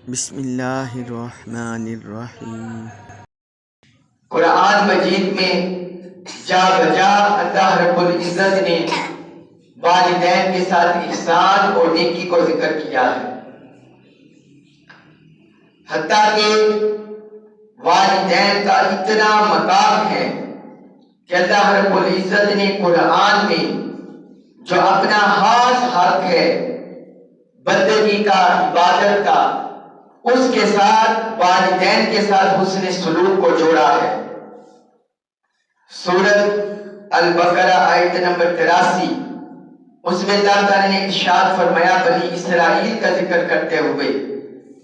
بسم اللہ الرحمن الرحیم۔ قرآن مجید میں جا بجا اللہ رب العزت نے والدین کے ساتھ احسان اور نیکی کو ذکر کیا ہے، حتیٰ کہ والدین کا اتنا مقام ہے کہ اللہ رب العزت نے قرآن میں جو اپنا خاص حق ہے بندگی کا، عبادت کا، اس کے ساتھ والدین کے ساتھ حسن سلوک کو جوڑا ہے۔ سورۃ البقرہ آیت نمبر 83، اس میں اللہ تعالیٰ نے ارشاد فرمایا بنی اسرائیل کا ذکر کرتے ہوئے،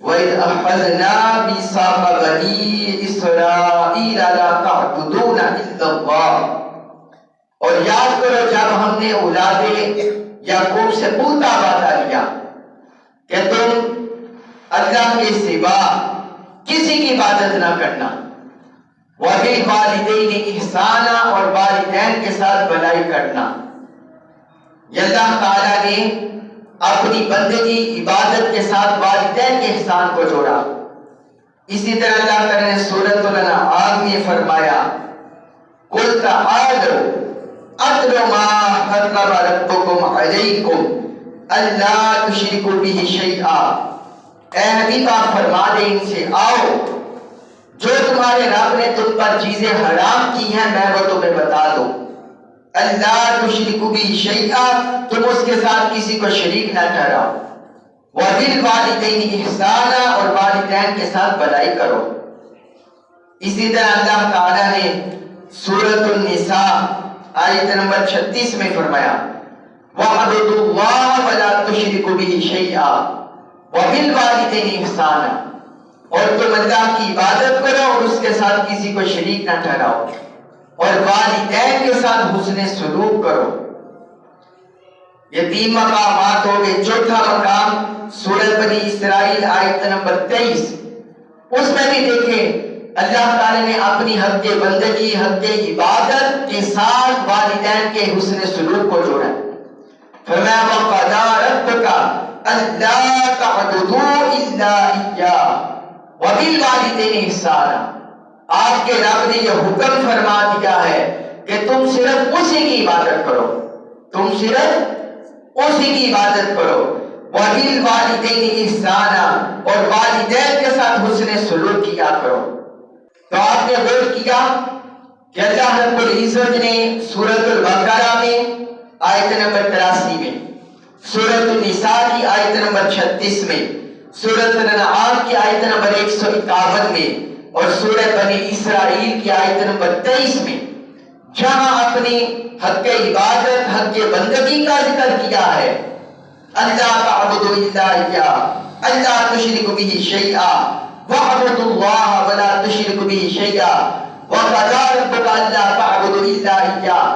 وَإِذْ أَخَذْنَا مِيثَاقَ بَنِي إِسْرَائِيلَ لَا تَعْبُدُونَ إِلَّا اللَّهَ، اور یاد کرو جب ہم نے اولاد یعقوب سے پختہ وعدہ لیا کہ تم اللہ کے سوا کسی کی عبادت نہ کرنا، وَبِالْوَالِدَيْنِ إِحْسَانًا، اور والدین کے ساتھ بھلائی کرنا۔ یہ اللہ تعالیٰ نے اپنی بندگی عبادت کے ساتھ والدین کے احسان کو جوڑا۔ اسی طرح اللہ تعالیٰ نے سورۃ الانعام میں فرمایا، قُلْ تَعَالَوْا أَتْلُ مَا حَرَّمَ رَبُّكُمْ عَلَيْكُمْ أَلَّا تُشْرِكُوا بِهِ شَيْئًا، اے حبیب آپ فرما دیں ان سے، آؤ جو تمہارے رب نے تم پر چیزیں حرام کی ہیں میں وہ تمہیں بتا دوں۔ اللہ تشرکوا بہ شیئا، تم اس کے ساتھ کسی کو شریک نہ ٹھہراؤ۔ وبالوالدین احسانا، اور والدین کے ساتھ بھلائی کرو۔ اسی طرح اللہ تعالیٰ نے سورۃ النساء آیت نمبر 36 میں فرمایا، وَاعْبُدُوا اللَّهَ وَلَا تُشْرِكُوا بِهِ شَيْئًا وَبِالْوَالِدَيْنِ إِحْسَانًا، اور تم اللہ کی عبادت کرو اور اس کے ساتھ کسی کو شریک نہ ٹھہراؤ، اور والدین کے ساتھ حسن سلوک کرو۔ یہ 3 مقامات ہو گئے۔ چوتھا مقام سورۃ بنی اسرائیل آیت نمبر 23، اس میں بھی دیکھیں اللہ تعالی نے اپنی حق بندگی، حق عبادت کے ساتھ والدین کے حسن سلوک کو جوڑا۔ فرمایا وَقَضَىٰ رَبُّكَ أَلَّا تَعْبُدُوا إِلَّا إِيَّاهُ وَبِالْوَالِدَيْنِ إِحْسَانًا، آپ کے رب نے یہ حکم فرما دیا ہے کہ تم صرف اسی کی عبادت کرو، تم صرف اسی کی عبادت کرو۔ وَبِالْوَالِدَيْنِ إِحْسَانًا، اور والدین کے ساتھ حسن سلوک کیا کرو۔ تو آپ نے غور کیا کہ اللہ رب العزت نے سورۃ البقرہ میں آیت نمبر 83 میں، سورۃ النساء کی آیت نمبر 36 میں، سورۃ الانعام کی آیت نمبر 151 میں، اور سورۃ بنی اسرائیل کی آیت نمبر 23 میں جہاں اپنی حق عبادت، حق بندگی کا ذکر کیا ہے، اللہ تعبدوا الا اياه الا تشركوا به شيئا واعبدوا الله ولا تشركوا به شيئا وقضى ربك الا تعبدوا الا اياه،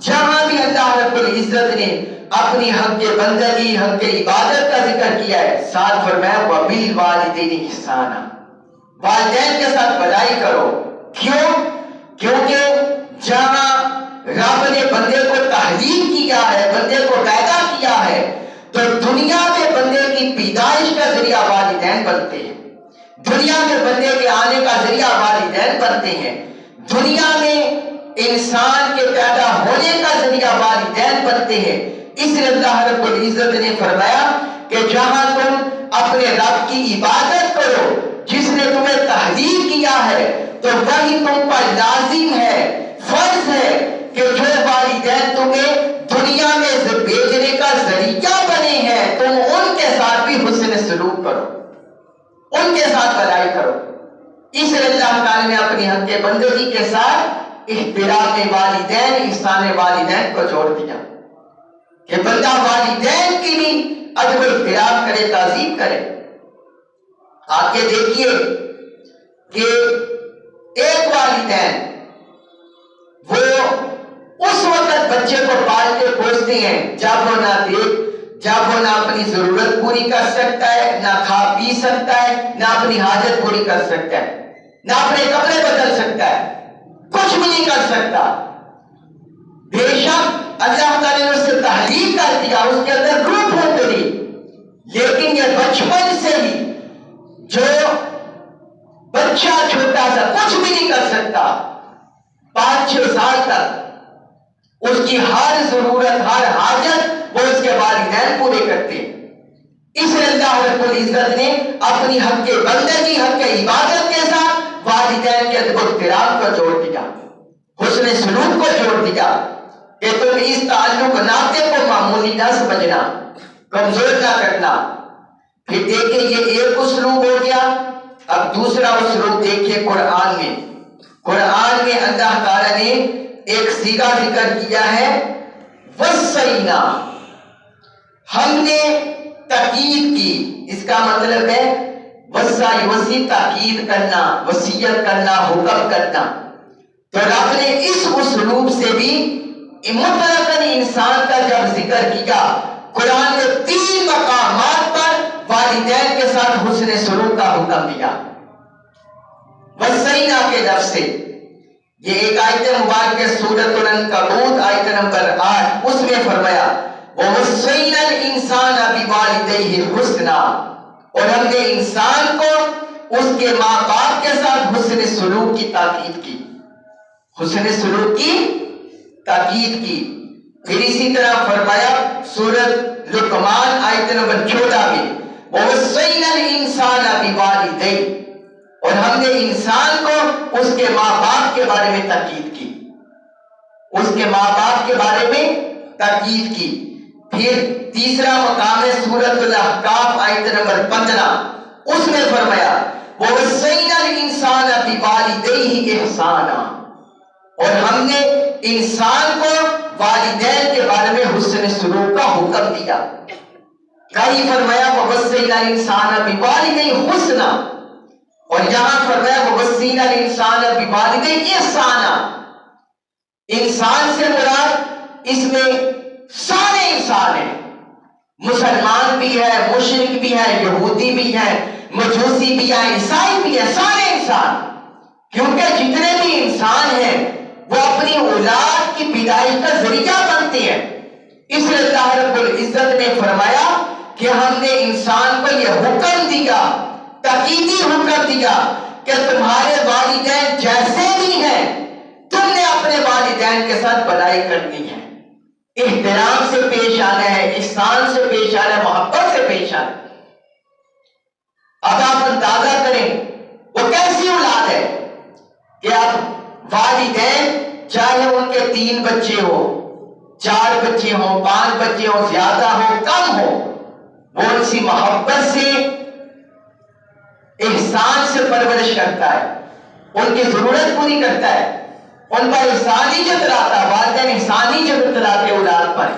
جہاں بھی اللہ رب العزت نے اپنی حق بندگی، حق عبادت کا ذکر کیا ہے، ساتھ فرمایا وَبِالْوَالِدَيْنِ إِحْسَانًا، والدین کے ساتھ بھلائی کرو۔ کیوں؟ کیونکہ جہاں رب نے بندے کو تخلیق کیا ہے، بندے کو پیدا کیا ہے، تو دنیا میں بندے کی پیدائش کا ذریعہ والدین بنتے ہیں، دنیا میں بندے کے آنے کا ذریعہ والدین بنتے ہیں، دنیا میں انسان کے پیدا ہونے کا ذریعہ والدین بنتے ہیں۔ اس لیے اللہ رب العزت نے فرمایا کہ جہاں تم اپنے رب کی عبادت کرو جس نے تمہیں تخلیق کیا ہے، تو وہی تم پر لازم ہے، فرض ہے کہ جو والدین تمہیں دنیا میں بھیجنے کا ذریعہ بنے ہیں تم ان کے ساتھ بھی حسن سلوک کرو، ان کے ساتھ بھلائی کرو۔ اس لیے اللہ تعالی نے اپنی حق بندگی کے ساتھ احترام والدین، احسان والدین کو جوڑ دیا کہ بندہ والدین کی بھی ادب و احترام کرے، تعظیم کرے۔ آپ یہ دیکھیے کہ ایک والدین وہ اس وقت بچے کو پالتے پوستے ہیں جب وہ نہ اپنی ضرورت پوری کر سکتا ہے، نہ کھا پی سکتا ہے، نہ اپنی حاجت پوری کر سکتا ہے، نہ اپنے کپڑے بدل سکتا ہے، کچھ بھی نہیں کر سکتا۔ بے شک اللہ تعالیٰ نے اس سے تحلیل کر دیا، اس کے اندر روح پھونک دی، لیکن یہ بچپن سے ہی جو کر سکتا 5-6 سال تک اس کی ہر ضرورت ہر حاجت وہ اس کے والدین پورے کرتے ہیں. اس لیے اللہ رب العزت نے اپنی حق کے بندگی حق کے عبادت کے ساتھ والدین کے ادب و احترام کو جوڑ دیا, حسن سلوک کو جوڑ دیا کہ تم اس تعلق ناطے کو معمولی نہ سمجھنا, کمزور نہ کرنا. پھر دیکھیں یہ ایک اسلوب ہو گیا. اب دوسرا اسلوب دیکھیں قرآن میں. قرآن میں اللہ تعالیٰ نے ایک صیغہ ذکر کیا ہے وصینا, ہم نے تاکید کی. اس کا مطلب ہے وصی وصی تاکید کرنا, وصیت کرنا, حکم کرنا. تو رب نے اس اسلوب سے بھی مطلقاً انسان کا جب ذکر کیا, قرآن نے 3 مقامات پر والدین کے ساتھ حسن سلوک کا حکم دیا وصینا کے لفظ سے. یہ ایک آیت مبارکہ سورۃ العنکبوت آیت نمبر 8, اس میں فرمایا وَوَصَّيْنَا الْإِنسَانَ بِوَالِدَيْهِ حُسْنًا, اور ہم نے انسان کو اس کے ماں باپ کے ساتھ حسن سلوک کی تاکید کی, حسن سلوک کی تاکید کی. پھر اسی طرح فرمایا سورۃ لقمان آیت نمبر 14 میں وَوَصَّيْنَا الْإِنسَانَ بِوَالِدَيْهِ, اور ہم نے انسان کو اس کے ماں باپ کے بارے میں تاکید کی, اس کے ماں باپ کے بارے میں تاکید کی. پھر تیسرا مقام ہے سورۃ الاحقاف آیت نمبر 15, اس میں فرمایا وَوَصَّيْنَا الْإِنسَانَ بِوَالِدَيْهِ إِحْسَانًا, اور ہم نے انسان کو والدین کے بارے میں حسن سلوک کا حکم دیا. کہیں فرمایا وَوَصَّيْنَا الْإِنسَانَ بِوَالِدَيْهِ حُسْنًا, اور یہاں فرمایا وَوَصَّيْنَا الْإِنسَانَ بِوَالِدَيْهِ إِحْسَانًا. انسان سے مراد اس میں سارے انسان ہیں, مسلمان بھی ہے, مشرک بھی ہے, یہودی بھی ہے, مجوسی بھی ہے, عیسائی بھی ہے, سارے انسان. کیونکہ جتنے بھی انسان ہیں وہ اپنی اولاد کی پیدائش کا ذریعہ بنتے ہیں. اس لیے اللہ رب العزت نے فرمایا کہ ہم نے انسان کو یہ حکم دیا, تاکیدی حکم دیا کہ تمہارے والدین جیسے بھی ہیں تم نے اپنے والدین کے ساتھ بھلائی کرنی ہے, احترام سے پیش آنا ہے, احسان سے پیش آنا ہے, محبت سے پیش آنا ہے. اب آپ اندازہ کریں وہ کیسی اولاد ہے کہ اب والدین چاہے ان کے 3 بچے ہو, 4 بچے ہو, 5 بچے ہو, زیادہ ہو کم ہو, وہ ان سے محبت سے احسان سے پرورش کرتا ہے, ان کی ضرورت پوری کرتا ہے, ان پر احسانی جتلاتا ہے. والدین احسانی جتلاتے اولاد پر.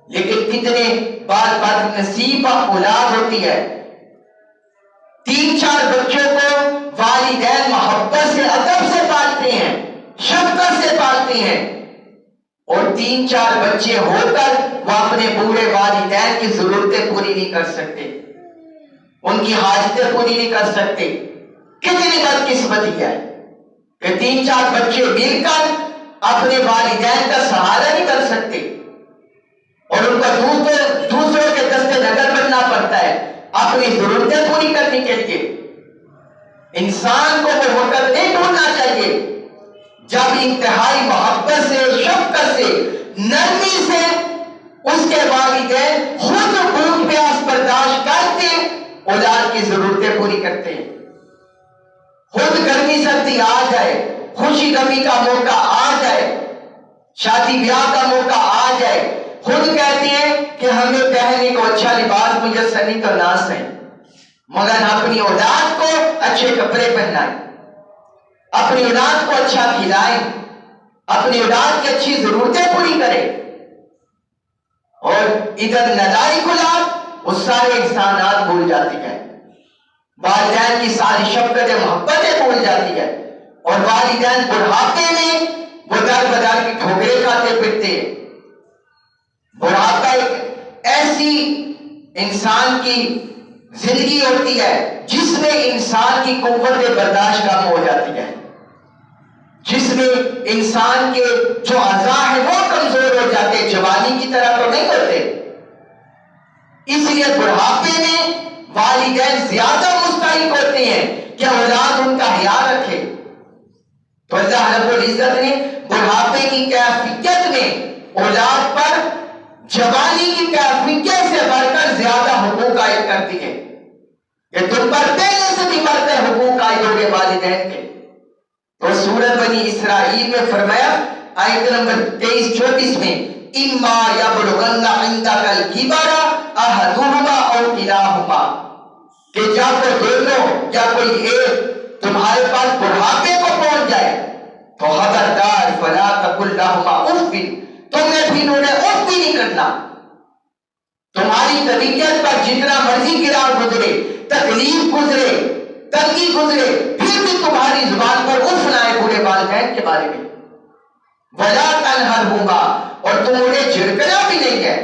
لیکن کتنے بد نصیب اولاد ہوتی ہے, 3-4 بچوں کو والدین محبت سے ادب سے پالتے ہیں, شفقت سے پالتے ہیں, اور 3-4 بچے ہو کر وہ اپنے بوڑھے والدین کی ضرورتیں پوری نہیں کر سکتے, ان کی حاجتیں پوری نہیں کر سکتے. کتنی بدقسمتی ہے کہ 3-4 بچے مل کر اپنے والدین کا سہارا نہیں کر سکتے, اور ان کو دوسروں کے دستے نظر بننا پڑتا ہے اپنی ضرورتیں پوری کرنے کے لیے. انسان کو وہ وقت نہیں ڈھونڈنا چاہیے جب انتہائی محبت سے, شفقت سے, نرمی سے اس کے والدین خود بھوک پیاس برداشت کرتے اولاد کی ضرورتیں پوری کرتے ہیں. خود گرمی سردی آ جائے, خوشی غمی کا موقع آ جائے, شادی بیاہ کا موقع آ جائے, خود کہتے ہیں کہ ہمیں پہننے کو اچھا لباس میسر نہیں تو نہ سہیں, مگر اپنی اولاد کو اچھے کپڑے پہنائیں, اپنی اولاد کو اچھا کھلائیں, اپنی اولاد کی اچھی ضرورتیں پوری کریں. اور ادھر نلائی اولاد وہ سارے احسانات بھول جاتی ہے, والدین کی ساری شفقتیں محبتیں بھول جاتی ہے, اور والدین بڑھاپے میں وہ در بدر کی ٹھوکریں کھاتے پھرتے ہیں. بڑھاپا ایک ایسی انسان کی زندگی ہوتی ہے جس میں انسان کی قوت برداشت کم ہو جاتی ہے, جس میں انسان کے جو اعضاء ہیں وہ کمزور ہو جاتے ہیں, جوانی کی طرح تو نہیں ہوتے. اس لیے بڑھاپے میں والدین زیادہ مستحق ہوتے ہیں کہ اولاد ان کا خیال رکھے, تو اللہ رب العزت نے بڑھاپے کی کیفیت میں اولاد پر جوانی کی کیفیت سے بڑھ کر زیادہ حقوق عائد کر دیے کہ تم پر پہلے سے بھی بڑھ کر حقوق عائد ہو گئے والدین کے۔ تو سورۃ بنی اسرائیل میں فرمایا آیت نمبر 23-34 میں اما یبلغن عندک الکبر احدہما او کلاہما، کہ جب وہ دونوں یا کوئی ایک تمہارے پاس بڑھاپے کو پہنچ جائے تو خبردار فلا تقل لہما اف، تم نے بھی انہیں اف بھی نہیں کرنا۔ تمہاری طبیعت پر جتنا مرضی گراؤ گزرے، تکلیف گزرے، تنگی گزرے، پھر بھی تمہاری زبان پر اف نہ آئے برے والدین کے بارے میں۔ ولا تنہرہما، اور تم انہیں جھڑکنا بھی نہیں ہے۔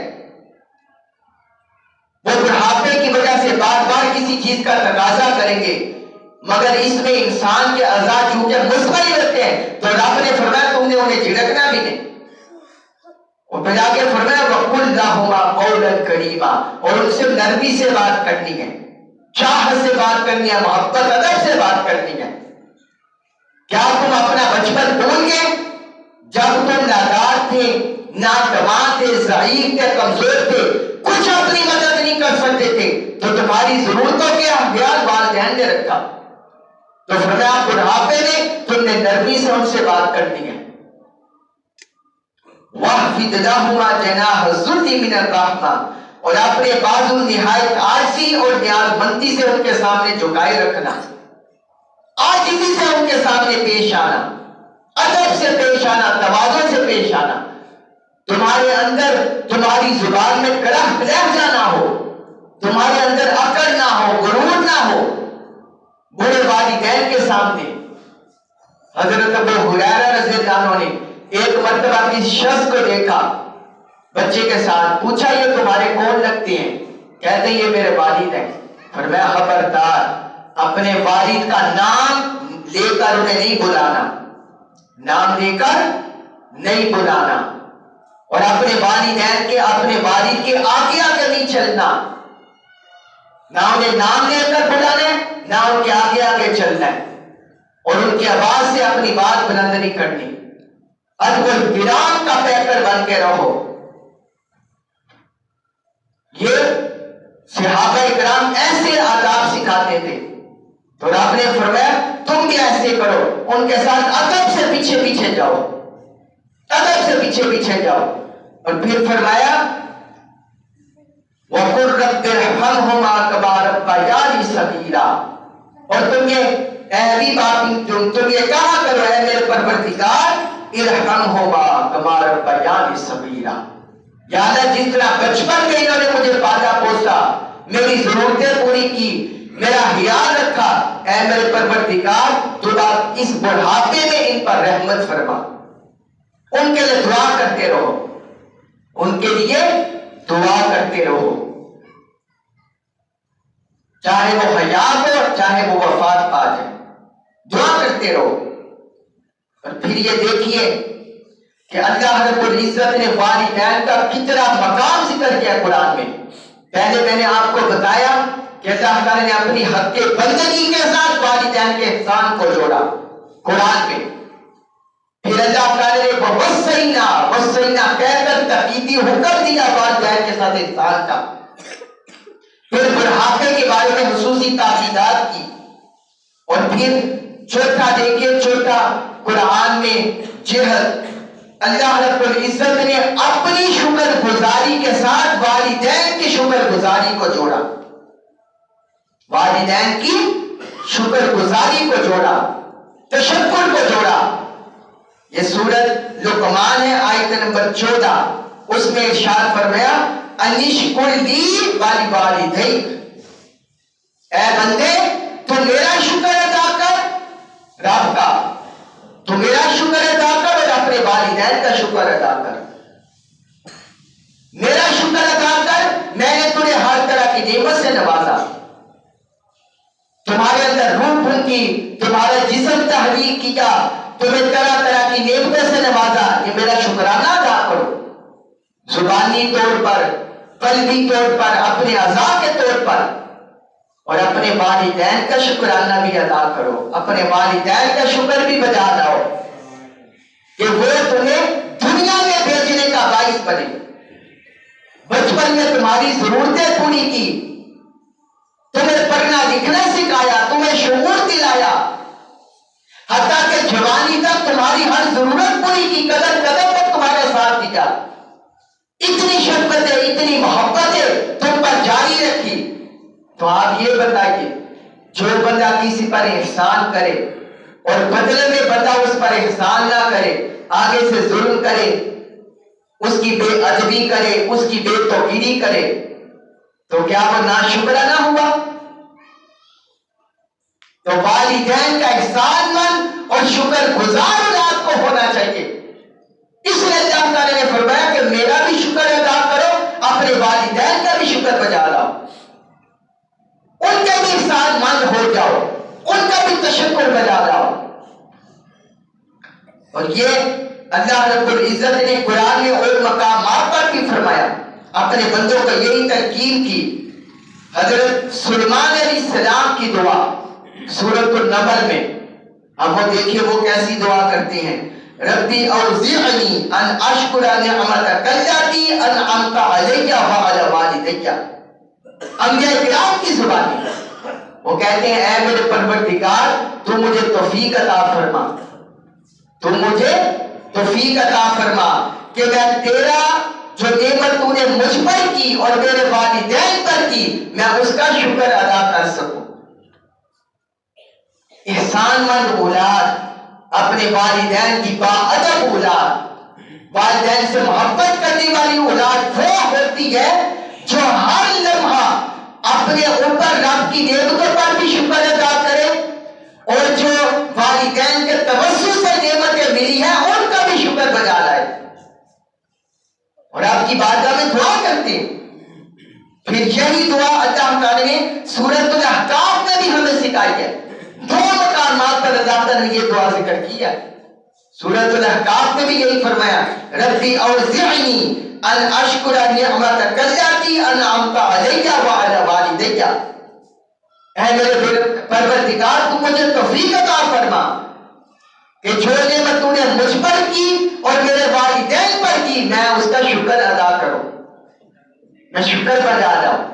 وہ بڑھاپے کی وجہ سے بار بار کسی چیز کا تقاضا کریں گے، مگر اس میں انسان کے اعضاء چونکہ مستقل رہتے ہیں تو رب نے فرمایا تم نے انہیں جھڑکنا بھی نہیں۔ اور پھر آگے فرمایا وَقُلْ لَهُمَا قَوْلًا كَرِيمًا، اور ان سے نرمی سے بات کرنی ہے، چاہت سے بات کرنی ہے، محبت ادب سے بات کرنی ہے۔ کیا تم اپنا بچپن بھول گئے جب تم نادار تھے، ناتواں تھے، ضعیف تھے، کمزور تھے، کچھ اپنی مدد نہیں کر سکتے تھے، تو تمہاری ضرورتوں کے خیال والدین نے رکھا، تو فرمایا بڑھاپے میں تم نے نرمی سے ان سے بات کرنی ہے۔ وَاخْفِضْ لَهُمَا جَنَاحَ الذُّلِّ مِنَ الرَّحْمَةِ، اور اپنے بازو نہایت عاجزی اور نیاز مندی سے ان کے سامنے جھکائے رکھنا، عاجزی سے ان کے سامنے پیش آنا، ادب سے پیش آنا، تواضع سے پیش آنا۔ تمہارے اندر تمہاری زبان میں کلہف لہجہ نہ ہو، تمہارے اندر اکڑ نہ ہو، غرور نہ ہو برے والدین کے سامنے۔ حضرت ابو ہریرہ رضی اللہ عنہ نے ایک مرتبہ کسی شخص کو دیکھا بچے کے ساتھ، پوچھا یہ تمہارے کون لگتے ہیں؟ کہتے ہیں یہ میرے والد ہیں۔ فرمایا خبردار اپنے والد کا نام لے کر انہیں نہیں بلانا، نام لے کر نہیں بلانا، اور اپنے والدین کے اپنے والد کے آگے آگے نہیں چلنا، نہ انہیں نام لے کر بلانا ہے، نہ ان کے آگے آگے چلنا ہے، اور ان کی آواز سے اپنی بات بلند نہیں کرنی۔ ادب الاحترام کا پیکر بن کے رہو۔ یہ صحابہ کرام ایسے آداب سکھاتے تھے، تو رب نے فرمایا تم بھی ایسے کرو، ان کے ساتھ ادب سے پیچھے پیچھے جاؤ، ادب سے پیچھے پیچھے جاؤ۔ اور پھر فرمایا وَقُلْ رَبِّ ارْحَمْهُمَا كَمَا رَبَّيَانِي صَغِيرًا، اور تم یہ کہا کرو اے میرے پروردگار ارحمہما کما ربیانی صغیرا، یا اللہ جس طرح بچپن میں انہوں نے مجھے پالا پوسا، میری ضرورتیں پوری کی، میرا خیال رکھا، اے میرے پروردگار تو اس بڑھاپے میں ان پر رحمت فرما۔ ان کے لیے دعا کرتے رہو، ان کے لیے دعا کرتے رہو، چاہے وہ حیات ہو چاہے وہ وفات پا جائے، دعا کرتے رہو۔ اور پھر یہ دیکھیے کہ اللہ رب العزت نے والدین کا کتنا مقام ذکر کیا قرآن میں۔ پہلے میں نے آپ کو بتایا کہ اللہ تعالیٰ نے اپنی حق بندگی کے ساتھ والدین کے احسان کو جوڑا قرآن میں۔ پھر اللہ تعالیٰ نے وصینا کہہ کر تاکیدی حکم دیا والدین کے ساتھ احسان کا۔ پھر بڑھاپے کے بارے میں خصوصی تاکیدات کی، اور پھر چوتھا دیکھیے، چوتھا قرآن میں جہد، اللہ رب العزت نے اپنی شکر گزاری کے ساتھ والدین کی شکر گزاری کو جوڑا، والدین کی شکر گزاری کو جوڑا، تشکر کو جوڑا۔ یہ سورۃ لقمان ہے آیت نمبر 14، اس میں ارشاد فرمایا انشکر لی ولوالدیک، اے بندے تو میرا شکر ادا کر، رب کا تو میرا شکر ادا کر اور اپنے والدین کا شکر ادا کر۔ میرا شکر ادا کر، میں نے تمہیں ہر طرح کی نعمت سے نوازا، تمہارے اندر روح پھونکی، تمہارا جسم تحریک کیا، تمہیں طرح طرح کی نعمتوں سے نوازا، یہ میرا شکرانہ ادا کرو، زبانی طور پر، قلبی طور پر، اپنے اعضاء کے طور پر۔ اور اپنے والدین کا شکرانہ بھی ادا کرو، اپنے والدین کا شکر بھی بجا لاؤ کہ وہ تمہیں دنیا میں بھیجنے کا باعث بنے، بچپن میں تمہاری ضرورتیں پوری کی، تمہیں پڑھنا لکھنا سکھایا، تمہیں شعور دلایا، حتیٰ کہ جوانی تک تمہاری ہر ضرورت پوری کی، قدم قدم پر تمہارا ساتھ دیا، اتنی شفقتیں اتنی محبتیں تم پر جاری رکھی۔ تو آپ یہ بتائیے، جو بندہ کسی پر احسان کرے اور بدلے میں بندہ اس پر احسان نہ کرے، آگے سے ظلم کرے، اس کی بے ادبی کرے، اس کی بے توقیری کرے، تو کیا وہ ناشکرہ نہ ہوا؟ تو والدین کا احسان مند اور شکر گزار اولاد کو ہونا چاہیے۔ اس لیے اللہ تعالیٰ نے فرمایا کہ میرا بھی شکر ادا کرو، اپنے والدین کا بھی شکر بجا لاؤ، ان کے بھی احسان مند ہو جاؤ، ان کا بھی تشکر بجا لاؤ۔ اور یہ اللہ رب العزت نے قرآن میں اور مقامات پر بھی فرمایا، اپنے بندوں کو یہی تلقین کی۔ حضرت سلیمان علیہ السلام کی دعا سورۃ النمل میں، اب وہ دیکھیے وہ کیسی دعا کرتے ہیں، ربی اوزعنی ان اشکر نعمتک التی انعمت علی وعلی والدی۔ انبیاء کرام کی زبانی وہ کہتے ہیں اے میرے پروردگار تو مجھے توفیق عطا فرما، تو مجھے توفیق عطا فرما کہ میں تیرا جو نعمت تو نے مجھ پر کی اور میرے والدین پر کی، میں اس کا شکر ادا کر سکوں۔ احسان مند اولاد، اپنے والدین کی باادب اولاد، والدین سے محبت کرنے والی اولاد وہ ہوتی ہے جو ہر لمحہ اپنے اوپر رب کی نعمتوں پر بھی شکر ادا کرے، اور جو والدین کے توسط سے نعمتیں ملی ہیں ان کا بھی شکر بجا لائے، اور آپ کی بارگاہ میں دعا کرتے ہیں۔ پھر یہی دعا اللہ تعالیٰ نے سورۃ الاحقاف میں بھی ہمیں سکھائی ہے، دو مقامات پر اللہ تعالیٰ نے یہ دعا ذکر کی ہے۔ سورۃ الاحقاف میں بھی یہی فرمایا، ربی اوزعنی ان اشکر نعمتک التی انعمت علی وعلی والدی۔ اے میرے پروردگار تو مجھے توفیق عطا فرما کہ جو نعمت تو نے مجھ پر کی اور میرے والدین پر کی، میں اس کا شکر ادا کروں، میں شکر بجا لاؤں۔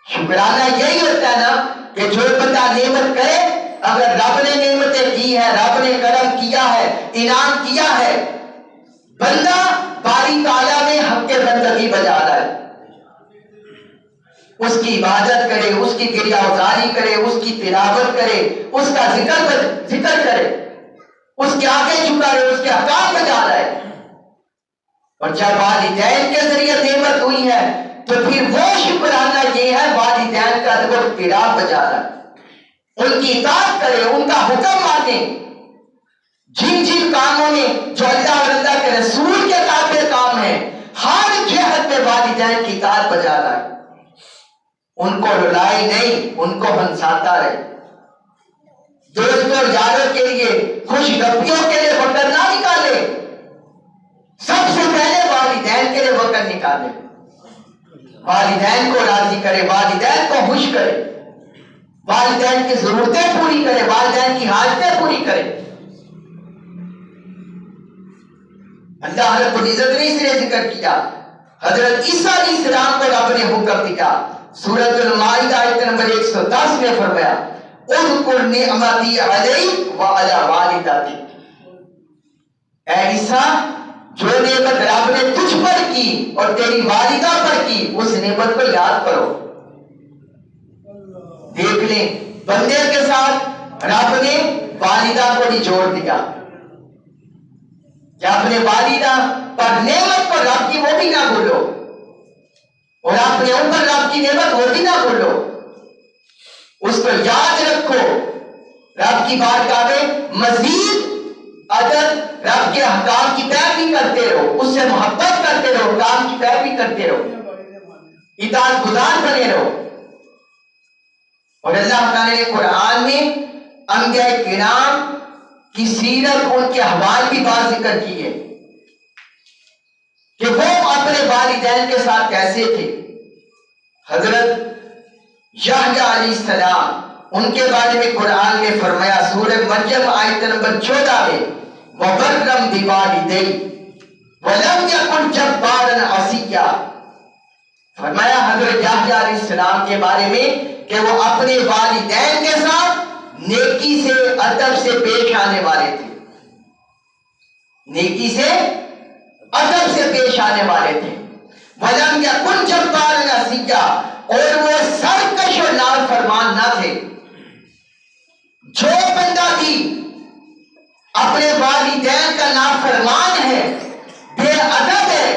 شکرانہ یہی ہوتا ہے نا کہ جو بندہ نعمت کرے، اگر رب نے نعمتیں کی ہے، رب نے کرم کیا ہے، انعام کیا ہے، بندہ باری تعالیٰ میں حق بندگی بجا لائے، اس کی عبادت کرے، اس کی گریہ ازاری کرے، اس کی تلاوت کرے، اس کا ذکر کرے، اس کے آگے جھکائے، اس کے احکام بجا لائے۔ اور جب والدین کے ذریعے نعمت ہوئی ہے تو پھر وہ شکرانہ یہ ہے والدین کا ادب و احترام بجا لائے، ان کی اطاعت کرے، ان کا حکم مانے، جن جن کاموں میں جو اللہ اور اللہ کے رسول کے تابع کام ہے، ہر جہت میں والدین کی اطاعت بجا لائے، ان کو رلائے نہیں، ان کو ہنساتا رہے، دوستوں یاروں کے لیے، خوش گپیوں کے لیے وقت نہ نکالے، سب سے پہلے والدین کے لیے وقت نکالے، والدین کو راضی کرے، والدین کو خوش کرے، والدین کی ضرورتیں پوری کرے، والدین کی حاجتیں پوری کرے۔ اللہ رب العزت نے اس لیے ذکر کیا، حضرت عیسیٰ علیہ السلام کو رب نے حکم دیا، سورۃ المائدہ آیت نمبر 110 میں فرمایا، اذکر نعمتی علیک وعلی والدتک۔ اے عیسیٰ، جو نعمت رب نے تجھ پر کی اور تیری والدہ پر کی، اس نعمت کو یاد کرو۔ دیکھ لیں بندے کے ساتھ رب نے والدہ کو بھی جوڑ دیا کہ اپنے والدہ پر نعمت پر رب کی وہ بھی نہ بھولو، اور اپنے اوپر رب کی نعمت وہ بھی نہ بھولو، اس کو یاد رکھو، رب کی بارگاہ میں مزید ادب، رب کے احکام کی پیروی کرتے رہو، اس سے محبت کرتے رہو، کام کی پیروی کرتے رہو، اطاعت گزار بنے رہو۔ اور اللہ تعالیٰ نے قرآن میں انبیاء کرام کی سیرت، ان کے احوال کی بات ذکر کی ہے کہ وہ اپنے والدین کے ساتھ کیسے تھے۔ حضرت یحییٰ علیہ السلام، ان کے بارے میں قرآن نے فرمایا سورہ مریم آیت نمبر 14 میں وَبَرًّا بِوَالِدَیْهِ وَلَمْ يَكُنْ جَبَّارًا عَصِیًّا، فرمایا حضرت یحییٰ علیہ السلام کے بارے میں کہ وہ اپنے والدین کے ساتھ نیکی سے ادب سے پیش آنے والے تھے، نیکی سے ادب سے پیش آنے والے تھے۔ وَلَمْ يَكُنْ جَبَّارًا عَصِیًّا، اور وہ سرکش اور نافرمان نہ تھے۔ جو بندہ بھی اپنے والدین کا نافرمان ہے، بے ادب ہے،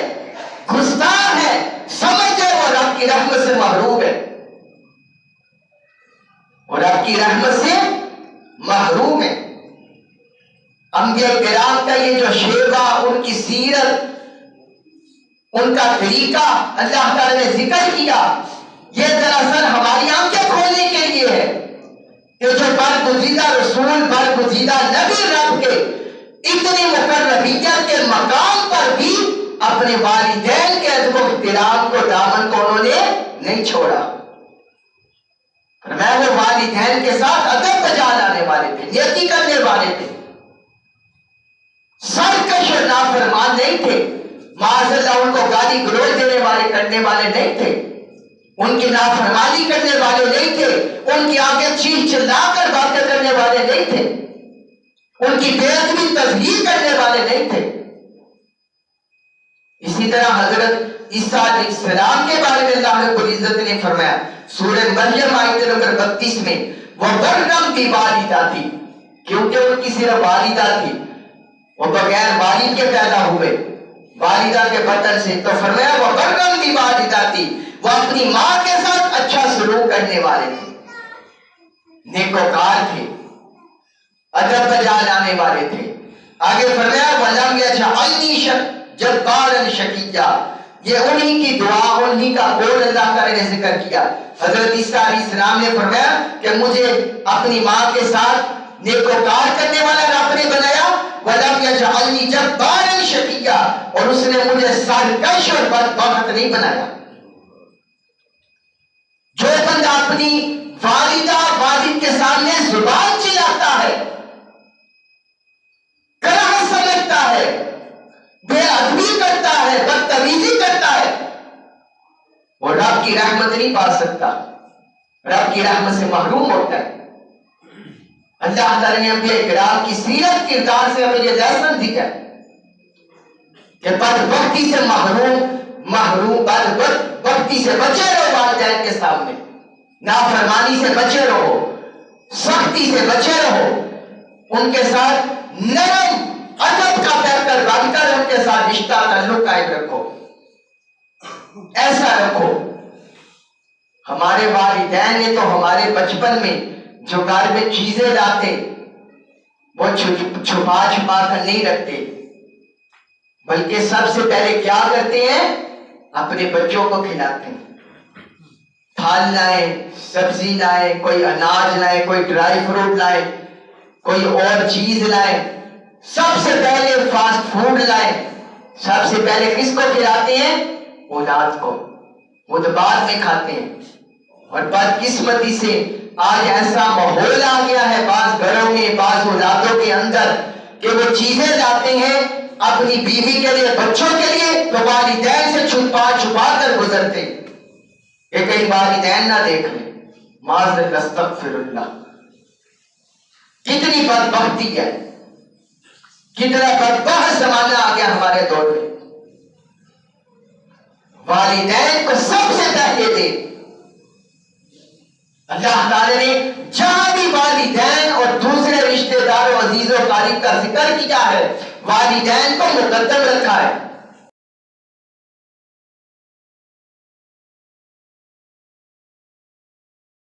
گستاخ ہے، سمجھے وہ رب کی رحمت سے محروم ہے، اور رب کی رحمت سے محروم ہے۔ انبیاء کرام کا یہ جو شیوا، ان کی سیرت، ان کا طریقہ اللہ تعالی نے ذکر کیا، یہ دراصل ہماری آنکھیں کھولنے کے لیے ہے کہ جو برگزیدہ رسول، برگزیدہ نبی رب کے اتنی مقربیت کے مقام پر بھی اپنے والدین کے ادب و احترام کو، دامن کو انہوں نے نہیں چھوڑا۔ میں وہ والدین کے ساتھ ادب بجا لانے والے تھے، نیکی کرنے والے تھے، سرکش اور نافرمان نہیں تھے، معاذ اللہ ان کو گالی گلوچ دینے والے، کرنے والے نہیں تھے، ان کی نافرمانی کرنے والے نہیں تھے، ان کی آگے چیخ چلا کر باتیں کرنے والے نہیں تھے، ان کی بے ادبی تذلیل کرنے والے نہیں تھے۔ اسی طرح حضرت عیسیٰ علیہ السلام کے بارے میں اللہ رب العزت نے فرمایا سورہ مریم آیت نمبر 32 میں وَبَرًّا بِوَالِدَتِهِ، کیونکہ ان کی صرف والدہ تھی، وہ بغیر والد کے پیدا ہوئے، والدہ کے بطن سے، تو فرمایا وَبَرًّا بِوَالِدَتِهِ، وہ اپنی ماں کے ساتھ اچھا سلوک کرنے والے تھے، نیکوکار تھے، ادب بجا لانے والے تھے۔ آگے فرمایا وَلَمْ يَجْعَلْنِي جَبَّارًا شَقِيًّا، یہ انہی کی دعا، انہی کا قول اللہ تعالی نے ذکر کیا۔ حضرت عیسیٰ علیہ السلام نے فرمایا کہ مجھے اپنی ماں کے ساتھ نیکوکار کرنے والا رب نے بنایا، وَلَمْ يَجْعَلْنِي جَبَّارًا شَقِيًّا، اور اس نے مجھے سرکش اور بدبخت نہیں بنایا۔ جو بندہ اپنی والدہ والد کے سامنے زبان چلاتا ہے، کراہ سمجھتا ہے، بے ادبی کرتا ہے، بدتمیزی کرتا ہے، وہ رب کی رحمت نہیں پا سکتا، رب کی رحمت سے محروم ہوتا ہے۔ اللہ تعالی نے انبیاء کرام کی سیرت کردار سے ہمیں یہ لیسن دیا کہ بدبختی سے بدبختی سے بچے رہو، والدین کے سامنے نافرمانی سے بچے رہو، سختی سے بچے رہو، ان کے ساتھ نرم ادب کا پیکر بن کر ان کے ساتھ رشتہ تعلق قائم رکھو، ایسا رکھو۔ ہمارے والدین نے تو ہمارے بچپن میں جو گھر میں چیزیں لاتے وہ چھپا چھپا کر نہیں رکھتے، بلکہ سب سے پہلے کیا کرتے ہیں، اپنے بچوں کو کھلاتے ہیں۔ پھل لائے، سبزی لائے، کوئی اناج لائے، کوئی ڈرائی فروٹ لائے، کوئی اور چیز لائے، سب سے پہلے فاسٹ فوڈ لائے، سب سے پہلے کس کو کھلاتے ہیں، اولاد کو، وہ تو بعد میں کھاتے ہیں۔ اور بدقسمتی سے آج ایسا ماحول آ گیا ہے بعض گھروں میں، بعض اولادوں کے اندر، کہ وہ چیزیں لاتے ہیں اپنی بیوی کے لیے، بچوں کے لیے، تو والدین سے چھپا چھپا کر گزرتے کہ کہیں والدین نہ دیکھ لیں، معاذ استغفر اللہ۔ کتنی بدبختی ہے، کتنا بدبخت زمانہ آ گیا ہمارے دور میں۔ والدین کو سب سے پہلے دے۔ اللہ تعالی نے جہاں بھی والدین اور دوسرے رشتہ داروں، عزیز و قریب کا ذکر کیا ہے، والدین کو مقدم رکھا ہے۔